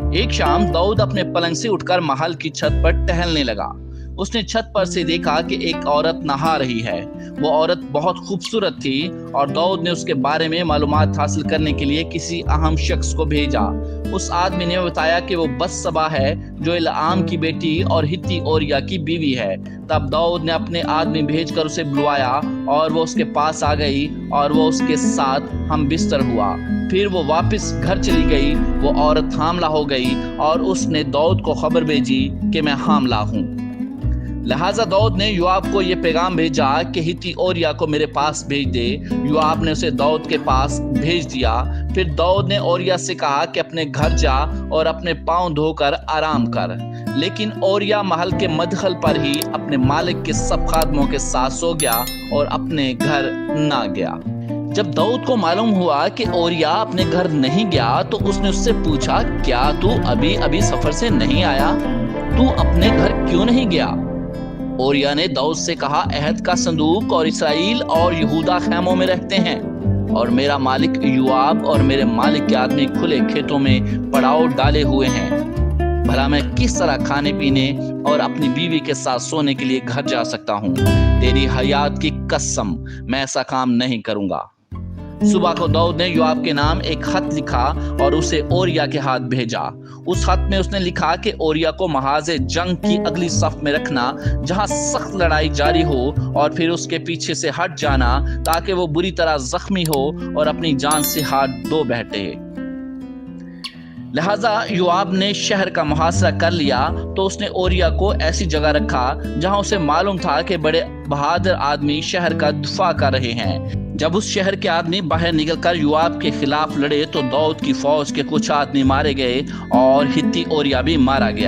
एक शाम दाऊद अपने पलंग से उठकर महल की छत पर टहलने लगा। उसने छत पर से देखा कि एक औरत नहा रही है। वो औरत बहुत खूबसूरत थी और दाऊद ने उसके बारे में मालूमात हासिल करने के लिए किसी अहम शख्स को भेजा। उस आदमी ने बताया कि वो बत्शबा है जो इल्आम की बेटी और हित्ती ओरिया की बीवी है। तब दाऊद ने अपने आदमी भेजकर उसे बुलवाया और वो उसके पास आ गई और वो उसके साथ हम बिस्तर हुआ। फिर वो वापस घर चली गई। वो औरत हामला हो गई और उसने दाऊद को खबर भेजी कि मैं हामला हूँ। लिहाजा दाऊद ने योआब को यह पैगाम भेजा कि हित्ती ओरिया को मेरे पास भेज दे। योआब ने उसे दाऊद के पास भेज दिया। फिर दाऊद ने ओरिया से कहा कि अपने घर जा और अपने पांव धोकर आराम कर। लेकिन ओरिया महल के मदखल पर ही अपने मालिक के सब खादमों के साथ सो गया और अपने घर ना गया। जब दाऊद को मालूम हुआ कि ओरिया अपने घर नहीं गया तो उसने उससे पूछा, क्या तू अभी अभी सफर से नहीं आया? तू अपने घर क्यों नहीं गया? ओरिया ने दाऊद से कहा, अहद का संदूक और इसराइल और यहूदा खैमों में रहते हैं और मेरा मालिक योआब और मेरे मालिक के आदमी खुले खेतों में पड़ाव डाले हुए हैं। भला मैं किस तरह खाने पीने और अपनी बीवी के साथ सोने के लिए घर जा सकता हूँ? तेरी हयात की कसम, मैं ऐसा काम नहीं करूंगा। सुबह को दाऊद ने योआब के नाम एक खत लिखा और उसे ओरिया के हाथ भेजा। उस खत में उसने लिखा कि ओरिया को महाज़े जंग की अगली सफ में रखना जहां सख्त लड़ाई जारी हो और फिर उसके पीछे से हट जाना ताकि वो बुरी तरह जख्मी हो और अपनी जान से हाथ धो बैठे। लिहाजा योआब ने शहर का मुहासरा कर लिया तो उसने ओरिया को ऐसी जगह रखा जहां उसे मालूम था कि बड़े बहादुर आदमी शहर का दिफा कर रहे हैं। जब उस शहर के आदमी बाहर निकलकर योआब के खिलाफ लड़े तो दाऊद की फौज के कुछ आदमी मारे गए और हित्ती ओरिया भी मारा गया।